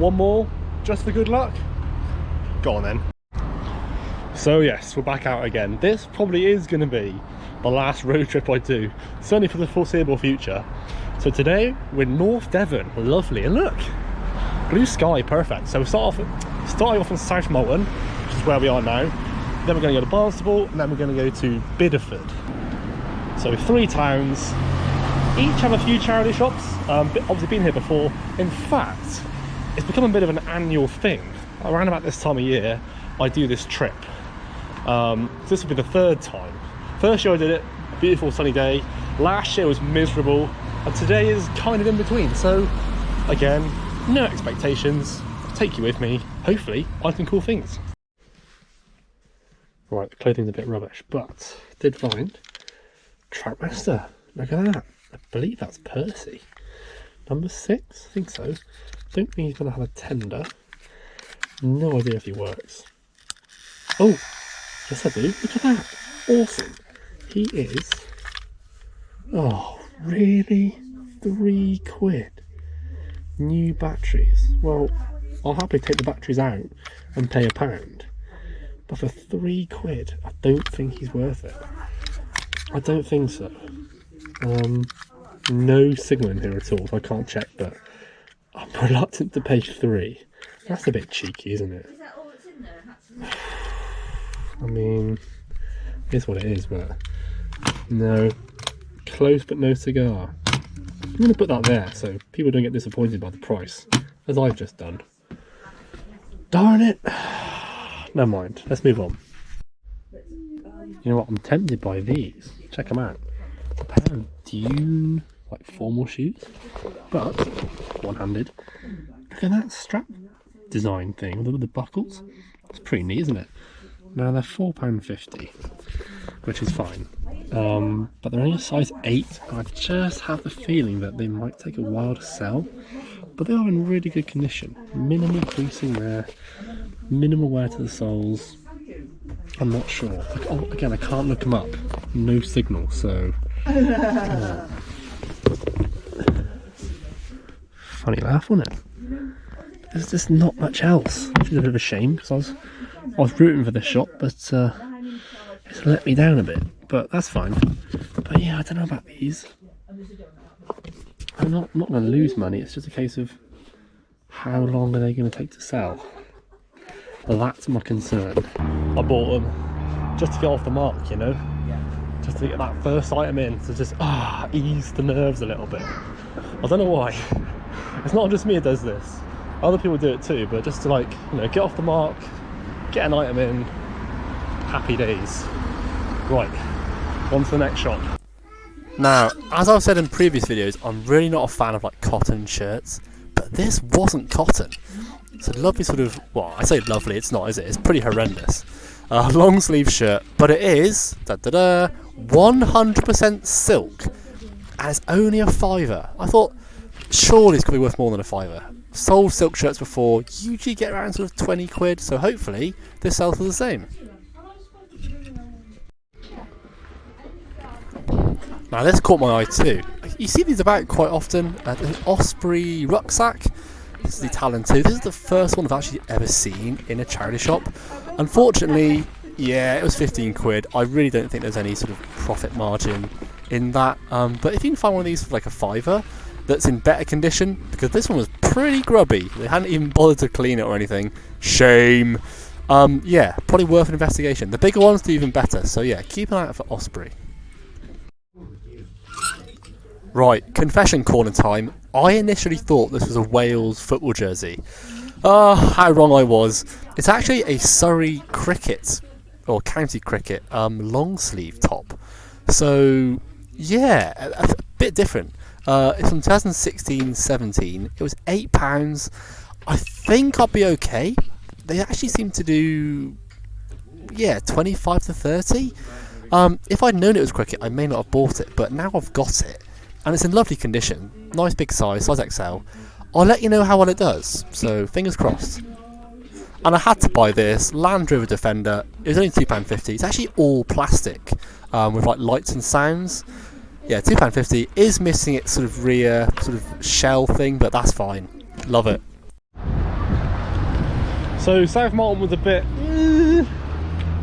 one more, just for good luck? Go on then. So yes, we're back out again. This probably is going to be the last road trip I do, certainly for the foreseeable future. So today we're in North Devon, lovely, and look, blue sky, perfect. So we're starting off in South Molton, which is where we are now. Then we're going to go to Barnstaple, and then we're going to go to Bideford. So 3 towns, each have a few charity shops. Obviously been here before. In fact, it's become a bit of an annual thing. Around about this time of year, I do this trip. So this will be the 3rd time. First year I did it, beautiful sunny day. Last year was miserable, and today is kind of in between. So again, no expectations. I'll take you with me. Hopefully, I can cool things. Right, the clothing's a bit rubbish, but did find Trackmaster. Look at that. I believe that's Percy. Number 6, I think so. Don't think he's going to have a tender. No idea if he works. Oh, yes I do. Look at that. Awesome. He is... Oh, really? £3. New batteries. Well, I'll happily take the batteries out and pay £1. But for £3, I don't think he's worth it. I don't think so. No signal in here at all, so I can't check, but I'm reluctant to pay 3. That's a bit cheeky, isn't it? I mean, it's what it is, but no. Close but no cigar. I'm going to put that there so people don't get disappointed by the price, as I've just done. Darn it! Never mind, let's move on. You know what, I'm tempted by these. Check them out. A pair of Dune, like formal shoes, but one-handed. Look at that strap design thing with the buckles. It's pretty neat, isn't it? Now they're £4.50, which is fine. But they're only a size 8, and I just have the feeling that they might take a while to sell. But they are in really good condition. Minimal creasing there, minimal wear to the soles. I'm not sure. Again, I can't look them up. No signal, so... Funny laugh, wasn't it? There's just not much else, which is a bit of a shame, because I was rooting for this shop, but it's let me down a bit. But that's fine. But yeah, I don't know about these. I'm not going to lose money. It's just a case of how long are they going to take to sell. Well, that's my concern. I bought them just to get off the mark, you know, just to get that first item in, to just ease the nerves a little bit. I don't know why. It's not just me who does this. Other people do it too, but just to, like, you know, get off the mark, get an item in, happy days. Right, on to the next shop. Now, as I've said in previous videos, I'm really not a fan of like cotton shirts, but this wasn't cotton. It's a lovely sort of, well, I say lovely, it's not, is it? It's pretty horrendous. Long sleeve shirt, but it is 100% silk, and it's only a £5. I thought, surely it's going to be worth more than a £5. Sold silk shirts before, usually get around sort of £20, so hopefully this sells for the same. Now this caught my eye too. You see these about quite often. The Osprey rucksack. This is the Italian too. This is the first one I've actually ever seen in a charity shop. Unfortunately, yeah, it was £15. I really don't think there's any sort of profit margin in that. But if you can find one of these for like a £5 that's in better condition, because this one was pretty grubby. They hadn't even bothered to clean it or anything. Shame. Yeah, probably worth an investigation. The bigger ones do even better. So yeah, keep an eye out for Osprey. Right, confession corner time. I initially thought this was a Wales football jersey. How wrong I was. It's actually a Surrey cricket, or county cricket, long sleeve top. So, yeah, a bit different. It's from 2016-17. It was £8. I think I'll be okay. They actually seem to do, yeah, 25 to 30. If I'd known it was cricket, I may not have bought it, but now I've got it. And it's in lovely condition, nice big size XL. I'll let you know how well it does, so fingers crossed. And I had to buy this Land Rover Defender. It was only £2.50. It's actually all plastic, with like lights and sounds. Yeah, £2.50 is missing its sort of rear sort of shell thing, but that's fine. Love it. So South Malton was a bit,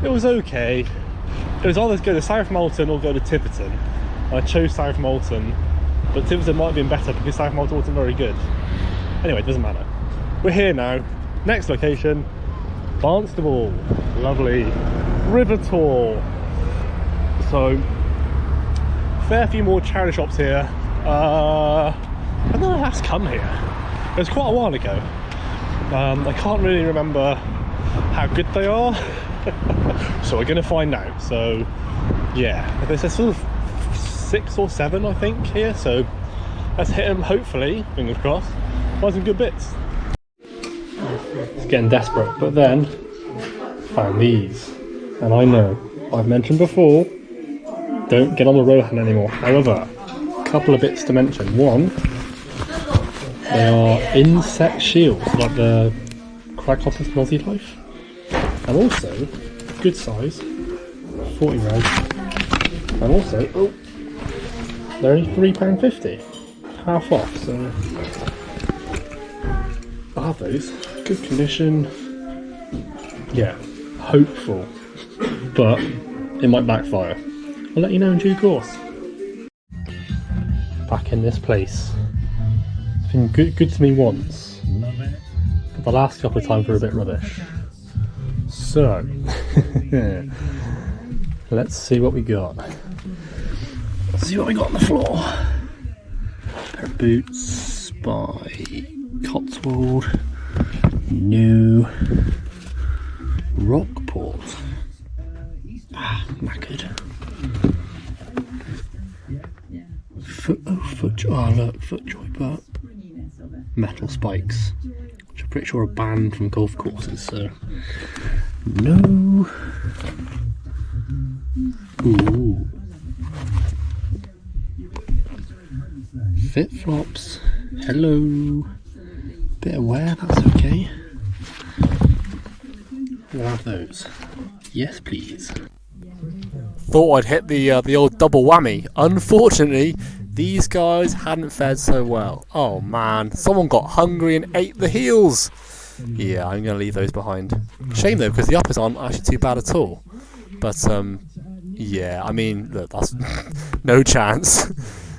it was okay. It was either go to South Malton or go to Tiverton. I chose South Malton, but Tiverton might have been better because South Malton wasn't very good. Anyway, it doesn't matter. We're here now. Next location, Barnstaple. Lovely. River tour. So, fair few more charity shops here. I don't know if that's come here. It was quite a while ago. I can't really remember how good they are. So we're going to find out. So, yeah. There's a sort of 6 or 7, I think, here. So, let's hit them, hopefully, fingers crossed, find some good bits. It's getting desperate, but then found these, and I know I've mentioned before, don't get on the Rohan anymore. However, a couple of bits to mention. One, they are insect shields, like the Craghoppers Aussie Life, and also good size, 40 rand, and also they're only £3.50, half off. So I'll have those. Good condition. Yeah, hopeful, but it might backfire. I'll let you know in due course. Back in this place. It's been good to me once, but the last couple of times were a bit rubbish. So, let's see what we got. Let's see what we got on the floor. Pair of boots by Cotswold. New Rockport. Knackered. Footjoy, but metal spikes, which I'm pretty sure are banned from golf courses. So no. Ooh. Fit flops. Hello. Bit of wear, that's okay. We'll have those. Yes, please. Thought I'd hit the old double whammy. Unfortunately, these guys hadn't fared so well. Oh man, someone got hungry and ate the heels. Yeah, I'm going to leave those behind. Shame though, because the uppers aren't actually too bad at all. But yeah, I mean, look, that's no chance.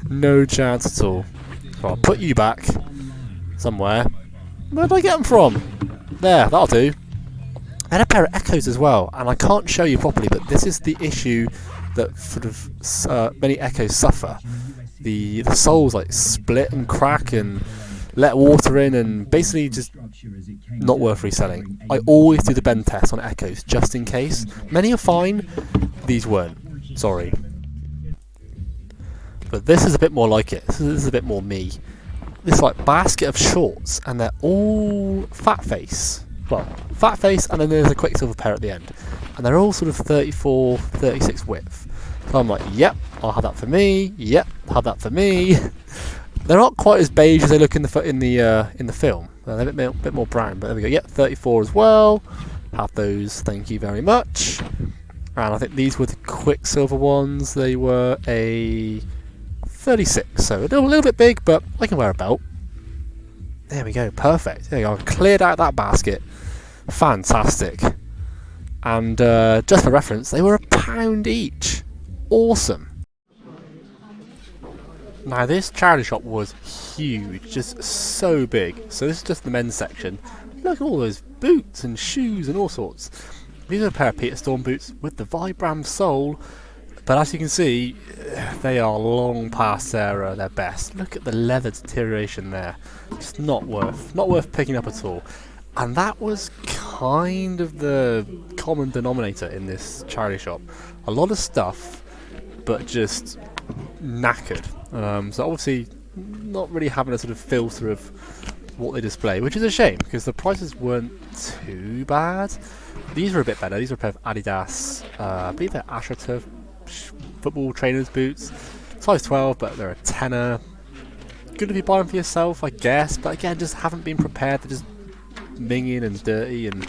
No chance at all. So I'll put you back somewhere. Where did I get them from? There, that'll do. I had a pair of Echoes as well, and I can't show you properly, but this is the issue that sort of many Echoes suffer. The soles like split and crack and let water in, and basically just not worth reselling. I always do the bend test on Echoes just in case. Many are fine, these weren't. Sorry. But this is a bit more like it. This is a bit more me. This like basket of shorts, and they're all fat face. Well, fat face, and then there's a Quicksilver pair at the end, and they're all sort of 34, 36 width. So I'm like, yep, I'll have that for me. Yep, I'll have that for me. They're not quite as beige as they look in the film. They're a bit more brown, but there we go. Yep, 34 as well. Have those, thank you very much. And I think these were the Quicksilver ones. They were a 36, so a little bit big, but I can wear a belt. There we go, perfect. There you go, I've cleared out that basket. Fantastic. And just for reference, they were £1 each. Awesome. Now this charity shop was huge, just so big. So this is just the men's section. Look at all those boots and shoes and all sorts. These are a pair of Peter Storm boots with the Vibram sole. But as you can see, they are long past their best. Look at the leather deterioration there. It's not worth picking up at all. And that was kind of the common denominator in this charity shop. A lot of stuff, but just knackered. So obviously, not really having a sort of filter of what they display, which is a shame because the prices weren't too bad. These were a bit better. These were a pair of Adidas, I believe they're AstroTurf football trainers boots, size 12, but they're a tenner. Good if you buy them for yourself, I guess, but again, just haven't been prepared. They're just minging and dirty, and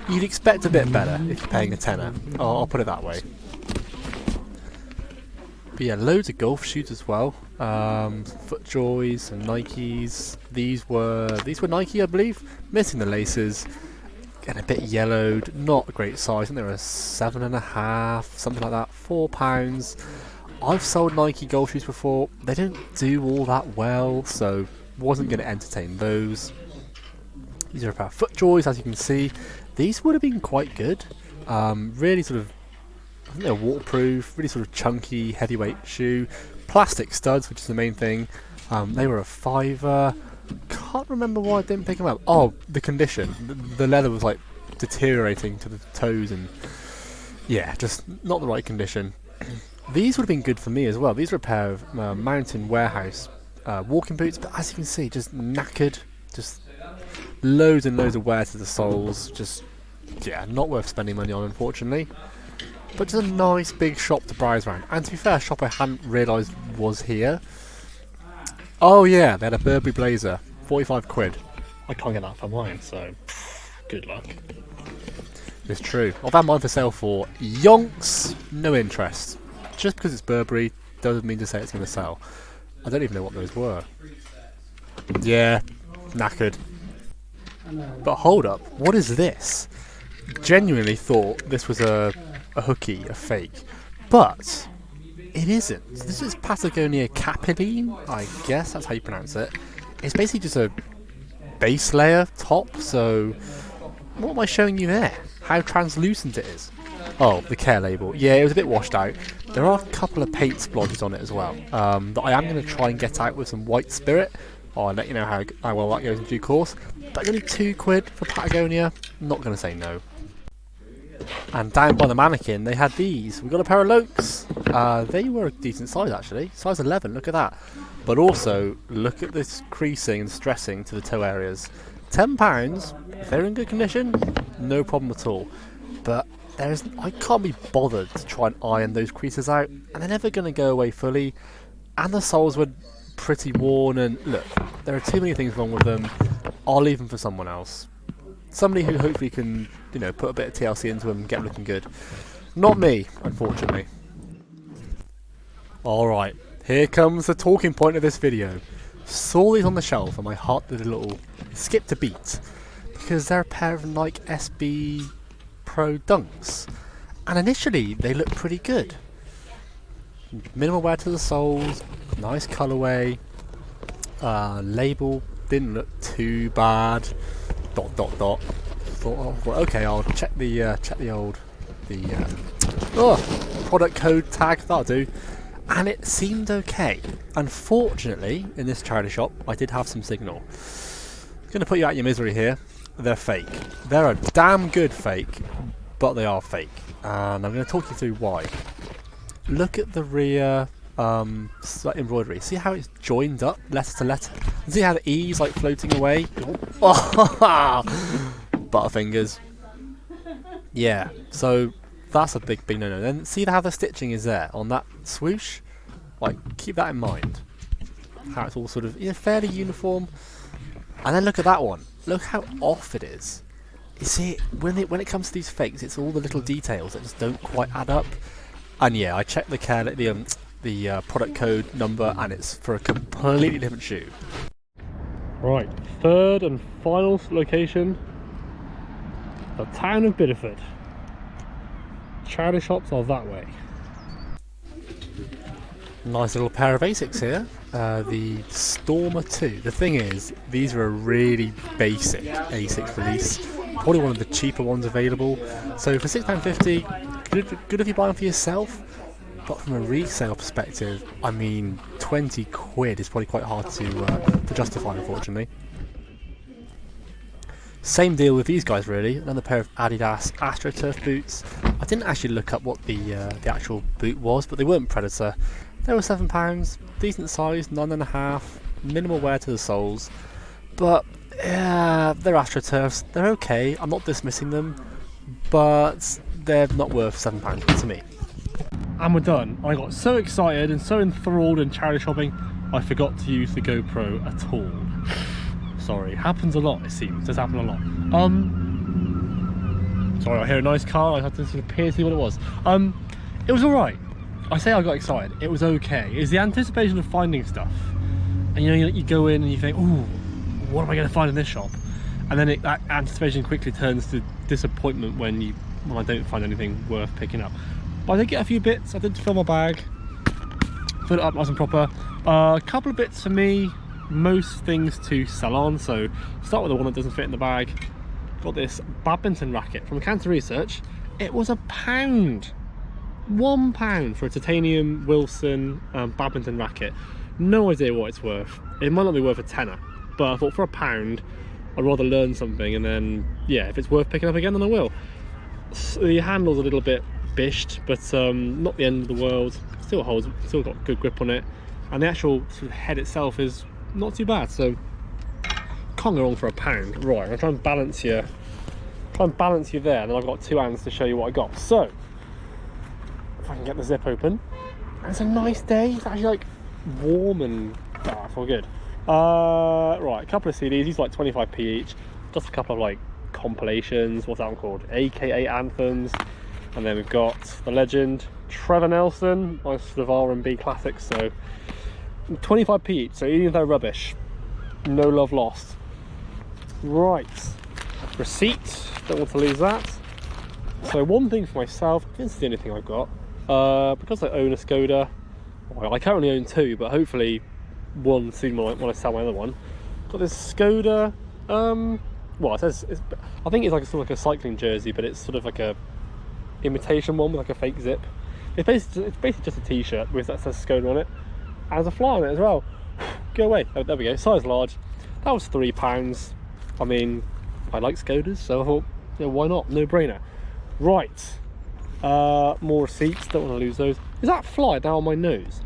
you'd expect a bit better if you're paying a tenner. I'll put it that way. But yeah, loads of golf shoes as well. FootJoys and Nikes. These were Nike, I believe. Missing the laces. getting a bit yellowed, not a great size. I think they were 7.5, something like that, £4. I've sold Nike golf shoes before, they don't do all that well, so wasn't going to entertain those. These are a pair of FootJoys, as you can see. These would have been quite good. Really sort of, I think they're waterproof, really sort of chunky, heavyweight shoe. Plastic studs, which is the main thing. They were a £5. Can't remember why I didn't pick them up. Oh, the condition. The leather was like deteriorating to the toes, and yeah, just not the right condition. These would have been good for me as well. These are a pair of Mountain Warehouse walking boots, but as you can see, just knackered. Just loads and loads of wear to the soles. Just, yeah, not worth spending money on, unfortunately. But just a nice big shop to browse around. And to be fair, a shop I hadn't realised was here. Oh yeah, they had a Burberry blazer, 45 quid. I can't get that for mine, so good luck. It's true. I've had mine for sale for yonks, no interest. Just because it's Burberry doesn't mean to say it's going to sell. I don't even know what those were. Yeah, knackered. But hold up, what is this? Genuinely thought this was a hooky, a fake. But it isn't. This is Patagonia Capilline, I guess that's how you pronounce it. It's basically just a base layer top, so what am I showing you there? How translucent it is. Oh, the care label. Yeah, it was a bit washed out. There are a couple of paint splodges on it as well that I am going to try and get out with some white spirit. I'll let you know how well that goes in due course. But only £2 for Patagonia. Not going to say no. And down by the mannequin, they had these. We got a pair of Lokes. They were a decent size actually. Size 11, look at that. But also, look at this creasing and stressing to the toe areas. £10, if they're in good condition, no problem at all. But I can't be bothered to try and iron those creases out, and they're never going to go away fully. And the soles were pretty worn, and look, there are too many things wrong with them. I'll leave them for someone else. Somebody who hopefully can, put a bit of TLC into them and get them looking good. Not me, unfortunately. Alright, here comes the talking point of this video. Saw these on the shelf and my heart did a little skip a beat, because they're a pair of Nike SB Pro Dunks, and initially they look pretty good. Minimal wear to the soles, nice colourway, label didn't look too bad. ... Thought, okay, I'll check the product code tag, that'll do. And it seemed okay. Unfortunately, in this charity shop, I did have some signal. I'm going to put you out of your misery here. They're fake. They're a damn good fake, but they are fake. And I'm going to talk you through why. Look at the rear embroidery. See how it's joined up, letter to letter? See how the E's like floating away? Oh, Butterfingers. Yeah, so that's a big no-no. Then see how the stitching is there on that swoosh? Like, keep that in mind. How it's all sort of fairly uniform. And then look at that one. Look how off it is. You see, when it comes to these fakes, it's all the little details that just don't quite add up. And yeah, I checked the product code number, and it's for a completely different shoe. Right, third and final location, the town of Bideford. Charity shops are that way. Nice little pair of Asics here. The Stormer 2. The thing is, these are a really basic Asics release. Probably one of the cheaper ones available. So for £6.50, good if you buy them for yourself. But from a resale perspective, I mean, 20 quid is probably quite hard to justify, unfortunately. Same deal with these guys, really. Another pair of Adidas AstroTurf boots. I didn't actually look up what the actual boot was, but they weren't Predator. They were £7, decent size, 9.5, minimal wear to the soles. But yeah, they're AstroTurfs. They're okay. I'm not dismissing them, but they're not worth £7 to me. And we're done. I got so excited and so enthralled in charity shopping, I forgot to use the GoPro at all. Sorry, happens a lot, it seems. It does happen a lot. Sorry, I hear a nice car. I had to sort of peer to see what it was. It was alright. I say I got excited. It was okay. It's the anticipation of finding stuff. And you go in and you think, ooh, what am I going to find in this shop? and then that anticipation quickly turns to disappointment when I don't find anything worth picking up. But I did get a few bits. I did fill my bag, fill it up nice and proper. A couple of bits for me, most things to sell on. So start with the one that doesn't fit in the bag. Got this badminton racket from Cancer Research. It was £1. £1 for a titanium Wilson badminton racket. No idea what it's worth. It might not be worth a tenner, but I thought for £1 I'd rather learn something, and then yeah, if it's worth picking up again, then I will. So the handle's a little bit bished, but not the end of the world. Still holds, still got good grip on it, and the actual sort of head itself is not too bad, so can't go wrong for £1. Right, I'm gonna try and balance you there, and then I've got two hands to show you what I got. So if I can get the zip open, and it's a nice day. It's actually like warm and I feel good. Right, a couple of CDs. These are like 25p each. Just a couple of like compilations. What's that one called? AKA anthems. And then we've got the legend Trevor Nelson, nice sort of R&B classics. So 25p each. So even if they're rubbish, no love lost. Right, receipt. Don't want to lose that. So one thing for myself. This is the only thing I've got. Because I own a Skoda. Well, I currently own two, but hopefully one soon when I sell my other one. Got this Skoda. Well, it says I think it's like sort of like a cycling jersey, but it's sort of like a imitation one with like a fake zip. It's basically just a t-shirt with that says Skoda on it, and there's a fly on it as well. Go away. Oh, there we go. Size large. That was £3. I mean, I like Skodas, so I thought, yeah, why not? No brainer. Right. More receipts. Don't want to lose those. Is that fly down on my nose?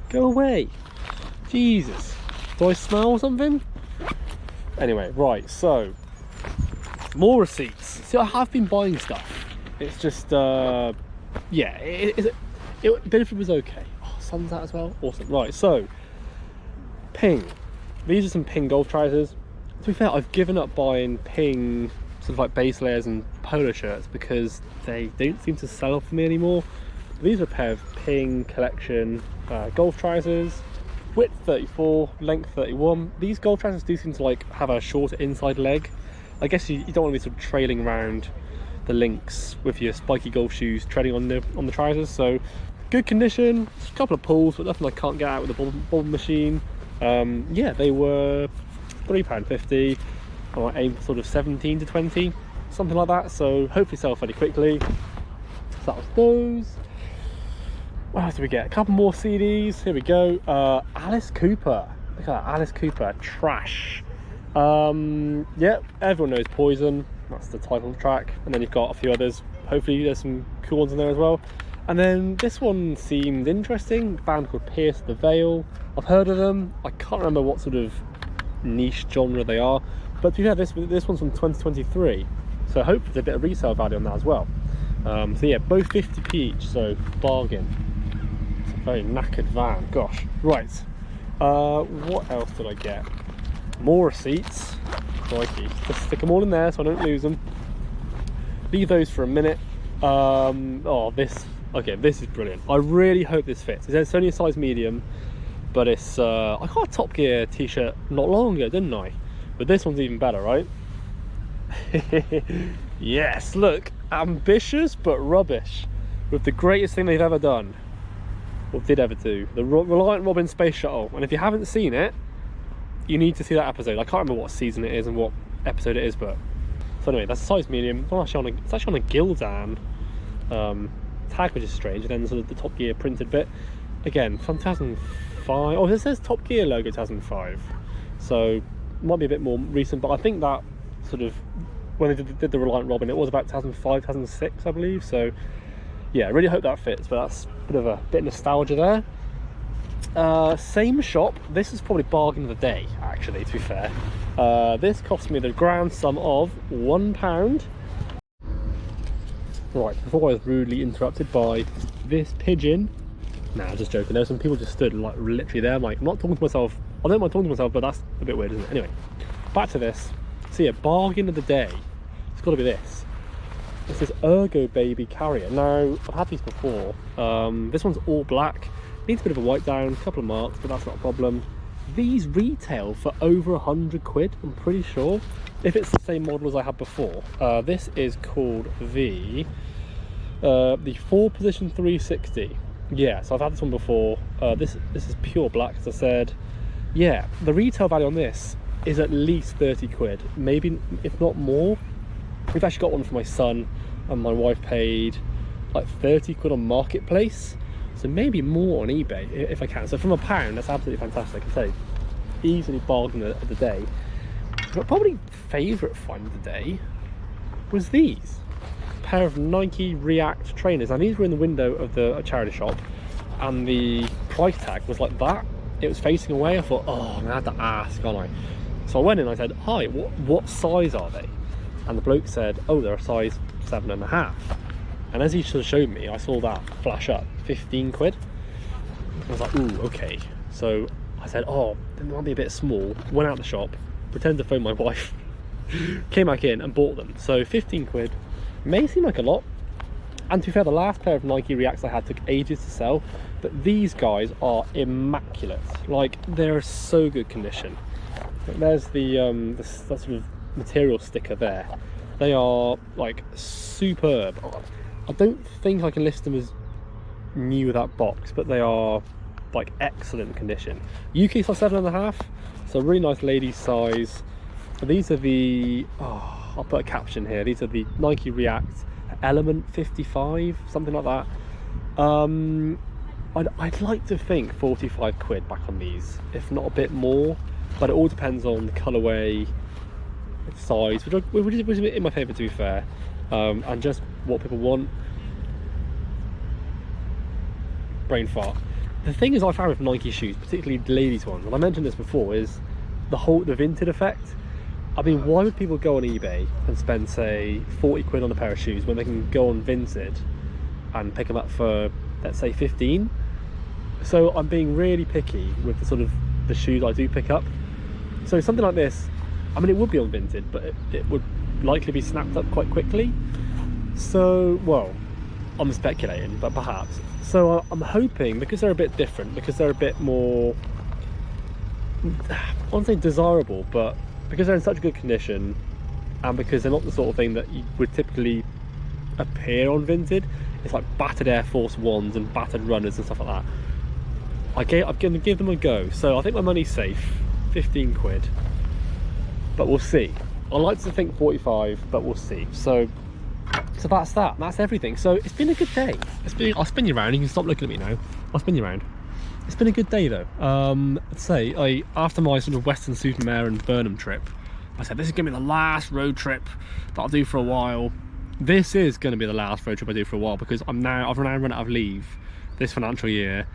Go away. Jesus. Do I smell something? Anyway, right, so more receipts. See, I have been buying stuff. It's just yeah, Benefit was okay. Oh, sun's out as well. Awesome. Right, so Ping. These are some Ping golf trousers. To be fair, I've given up buying Ping sort of like base layers and polo shirts because they don't seem to sell for me anymore. These are a pair of Ping collection golf trousers, width 34, length 31. These golf trousers do seem to like have a shorter inside leg. I guess you don't want to be sort of trailing around the links with your spiky golf shoes treading on the trousers. So good condition, just a couple of pulls, but nothing I can't get out with the bob machine. Yeah, they were £3.50. I might aim for sort of 17 to 20, something like that. So hopefully sell fairly quickly. So that was those. What else did we get? A couple more CDs. Here we go. Alice Cooper. Look at that, Alice Cooper. Trash. Yeah, everyone knows Poison. That's the title track. And then you've got a few others. Hopefully there's some cool ones in there as well. And then this one seemed interesting. A band called Pierce the Veil. I've heard of them. I can't remember what sort of niche genre they are. But to be fair, this one's from 2023. So hopefully there's a bit of resale value on that as well. So yeah, both 50p each, so bargain. It's a very knackered van, gosh. Right, what else did I get? More receipts. Crikey. Just stick them all in there so I don't lose them. Leave those for a minute. Oh, this is brilliant. I really hope this fits. It's only a size medium, but it's I got a Top Gear t-shirt not long ago, didn't I? But this one's even better, right? Yes, look, ambitious but rubbish, with the greatest thing they've ever done, or did ever do, the Reliant Robin Space Shuttle. And if you haven't seen it, you need to see that episode. I can't remember what season it is and what episode it is, but so anyway, that's a size medium. It's actually on a Gildan tag, which is strange, and then sort of the Top Gear printed bit. Again, from 2005. Oh, it says Top Gear logo 2005, so might be a bit more recent, but I think that sort of when they did the Reliant Robin, it was about 2005, 2006, I believe. So yeah, I really hope that fits, but that's a bit of nostalgia there. Same shop. This is probably bargain of the day, actually, to be fair. This cost me the grand sum of £1. Right, before I was rudely interrupted by this pigeon. Nah, just joking. There were some people just stood like literally there. I'm like, I'm not talking to myself. I don't mind talking to myself, but that's a bit weird, isn't it? Anyway, back to this. So yeah, bargain of the day. It's got to be this. This is Ergo Baby Carrier. Now, I've had these before. This one's all black. Needs a bit of a wipe down, a couple of marks, but that's not a problem. these retail for over 100 quid, I'm pretty sure, if it's the same model as I had before. This is called the 4-position 360. Yeah, so I've had this one before. This is pure black, as I said. Yeah, the retail value on this is at least 30 quid, maybe if not more. We've actually got one for my son, and my wife paid like 30 quid on Marketplace, so maybe more on eBay if I can. So from £1, that's absolutely fantastic. I say easily bargain of the day. But probably favourite find of the day was these pair of Nike React trainers. Now these were in the window of the charity shop, and the price tag was like that. It was facing away. I thought, oh, I'm gonna have to ask, aren't I? So I went in and I said, hi, what size are they? And the bloke said, oh, they're a size 7.5. And as he sort of showed me, I saw that flash up, 15 quid. I was like, ooh, okay. So I said, oh, they might be a bit small. Went out the shop, pretended to phone my wife, came back in and bought them. So 15 quid may seem like a lot. And to be fair, the last pair of Nike Reacts I had took ages to sell, but these guys are immaculate. Like, they're so good condition. There's that sort of material sticker there. They are like superb. I don't think I can list them as new with that box, but they are like excellent condition. UK size 7.5, so really nice ladies size. These are the, oh, I'll put a caption here, these are the Nike React Element 55, something like that. I'd like to think 45 quid back on these, if not a bit more, but it all depends on the colourway, size, which is in my favour, to be fair, and just what people want. Brain fart. The thing is, I found with Nike shoes, particularly the ladies ones, and I mentioned this before, is the Vinted effect. I mean, why would people go on eBay and spend, say, 40 quid on a pair of shoes when they can go on Vinted and pick them up for, let's say, 15? So I'm being really picky with the sort of the shoes I do pick up. So something like this, I mean, it would be on Vinted, but it would likely be snapped up quite quickly. So, well, I'm speculating, but perhaps. So I'm hoping, because they're a bit different, because they're a bit more, I won't say desirable, but because they're in such good condition, and because they're not the sort of thing that you would typically appear on Vinted, it's like battered Air Force Ones and battered runners and stuff like that. I'm going to give them a go. So I think my money's safe, 15 quid, but we'll see. I like to think 45, but we'll see. So that's everything. So it's been a good day. I'll spin you around. You can stop looking at me now. I'll spin you around. It's been a good day though. I'd say after my sort of Western Supermare and Burnham trip, I said this is going to be the last road trip that I'll do for a while. This is going to be the last road trip I do for a while, because I've now run out of leave this financial year,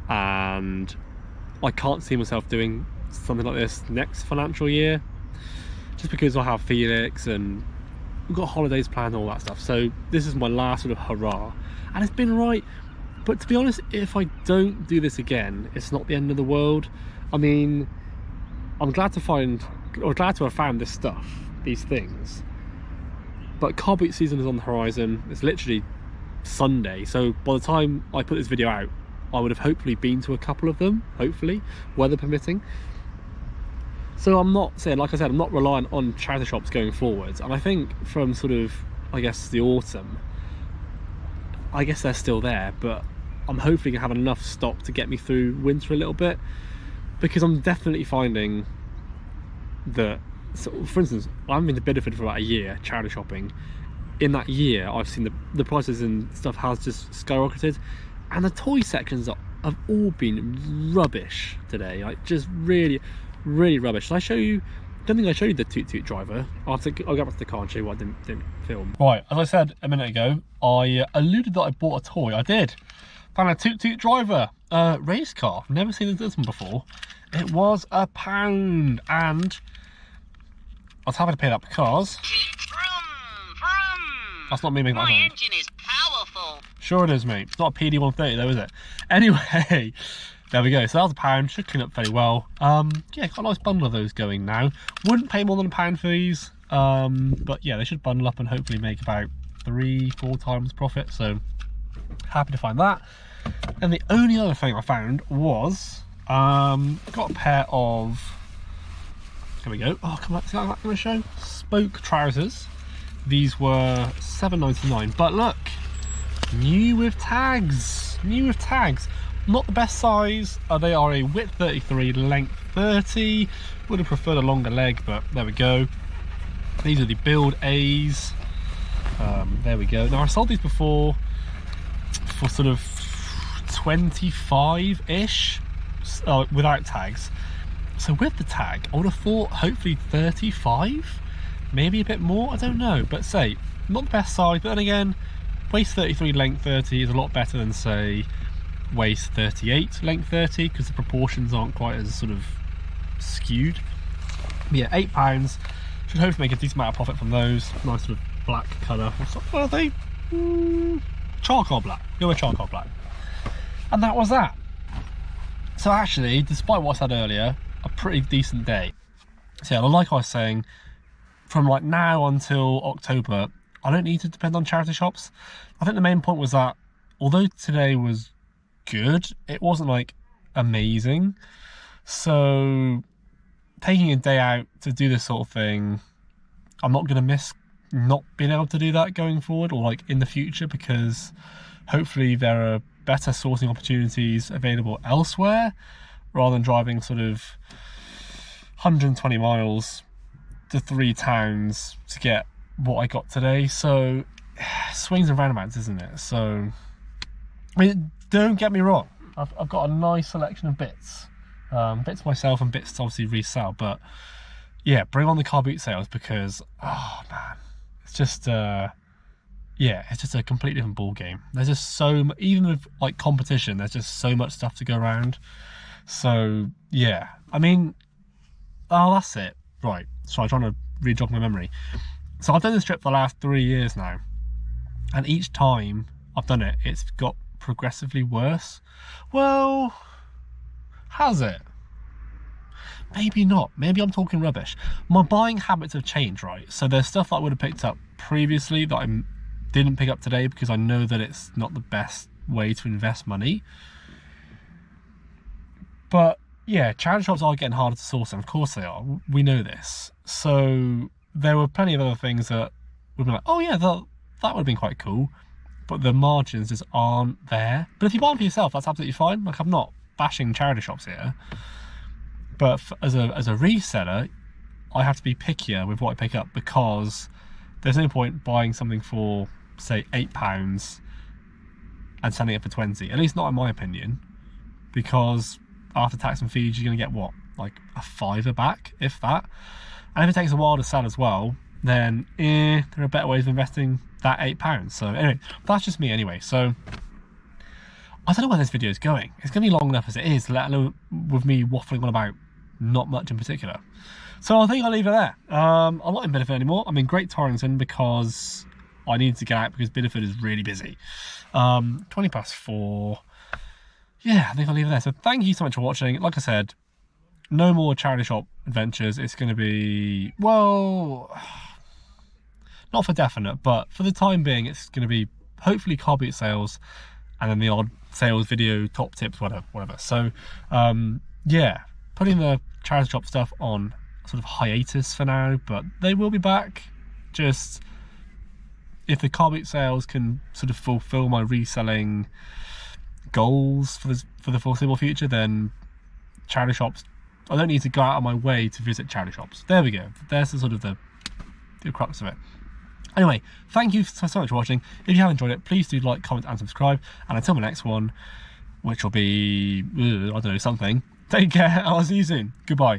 and I can't see myself doing something like this next financial year, just because I have Felix and we've got holidays planned and all that stuff. So this is my last sort of hurrah, and it's been right. But to be honest, if I don't do this again, it's not the end of the world. I mean, I'm glad to have found this stuff, these things. But car boot season is on the horizon. It's literally Sunday, so by the time I put this video out, I would have hopefully been to a couple of them, hopefully, weather permitting. So I'm not saying, like I said, I'm not reliant on charity shops going forwards. And I think from sort of, I guess, the autumn, I guess they're still there, but I'm hopefully gonna have enough stock to get me through winter a little bit, because I'm definitely finding that, so for instance, I've been to Bideford for about a year charity shopping. In that year, I've seen the prices and stuff has just skyrocketed, and the toy sections have all been rubbish today, like just really rubbish. Shall I show you? I don't think I showed you the Toot Toot driver. I'll go back to the car and show you what I didn't film. Right, as I said a minute ago, I alluded that I bought a toy. I did. Found a Toot Toot driver race car. I've never seen this one before. It was £1, and I was happy to pay that because that's not me making that sound. My engine is powerful. Sure it is, mate. It's not a PD130 though, is it? Anyway, there we go. So that was £1. Should clean up fairly well. Yeah, got a nice bundle of those going now. Wouldn't pay more than £1 for these. But yeah, they should bundle up and hopefully make about 3-4 times profit. So happy to find that. And the only other thing I found was Got a pair of, here we go, oh come on, is that going to show? Spoke trousers. These were £7.99, but look, new with tags, not the best size. They are a width 33, length 30. Would have preferred a longer leg, but there we go. These are the build A's. There we go. Now I sold these before for sort of 25-ish without tags. So with the tag, I would have thought hopefully 35, maybe a bit more, I don't know. But say, not the best size, but then again, waist 33, length 30 is a lot better than say waist 38, length 30, because the proportions aren't quite as sort of skewed. But yeah, £8. Should hopefully make a decent amount of profit from those. Nice sort of black colour. What are they? Charcoal black. Go with charcoal black. And that was that. So actually, despite what I said earlier, a pretty decent day. So yeah, like I was saying, from like now until October, I don't need to depend on charity shops. I think the main point was that although today was good, it wasn't like amazing. So taking a day out to do this sort of thing, I'm not going to miss not being able to do that going forward or like in the future, because hopefully there are better sourcing opportunities available elsewhere rather than driving sort of 120 miles to 3 towns to get what I got today. So swings and roundabouts, isn't it? So I mean, don't get me wrong, I've got a nice selection of bits. Bits myself and bits to obviously resell, but yeah, bring on the car boot sales, because oh man, it's just yeah, it's just a completely different ball game. There's just so much, even with like competition, there's just so much stuff to go around. So yeah, I mean, oh, that's it. Right, so I'm trying to re-jog my memory. So I've done this trip for the last 3 years now, and each time I've done it, it's got progressively worse. Well, has it? Maybe not. Maybe I'm talking rubbish. My buying habits have changed, right? So there's stuff that I would have picked up previously that I didn't pick up today because I know that it's not the best way to invest money. But yeah, charity shops are getting harder to source, and of course they are. We know this. So there were plenty of other things that would be like, oh yeah, that would have been quite cool, but the margins just aren't there. But if you buy them for yourself, that's absolutely fine. Like, I'm not bashing charity shops here, but as a reseller, I have to be pickier with what I pick up, because there's no point buying something for say £8 and selling it for 20, at least not in my opinion, because after tax and fees you're going to get what, like a £5 back, if that. And if it takes a while to sell as well, then there are better ways of investing that £8. So anyway, that's just me anyway. So I don't know where this video is going. It's going to be long enough as it is, let alone with me waffling on about not much in particular. So I think I'll leave it there. I'm not in Bideford anymore. I'm in Great Torrington because I needed to get out because Bideford is really busy. 4:20. Yeah, I think I'll leave it there. So thank you so much for watching. Like I said, no more charity shop adventures. It's going to be, well, not for definite, but for the time being, it's going to be hopefully car boot sales and then the odd sales video, top tips, whatever. So yeah, putting the charity shop stuff on sort of hiatus for now, but they will be back. Just if the car boot sales can sort of fulfill my reselling goals for the foreseeable future, then charity shops, I don't need to go out of my way to visit charity shops. There we go. There's the sort of the crux of it. Anyway, thank you so much for watching. If you have enjoyed it, please do like, comment and subscribe, and until my next one, which will be I don't know, something, take care. I'll see you soon. Goodbye.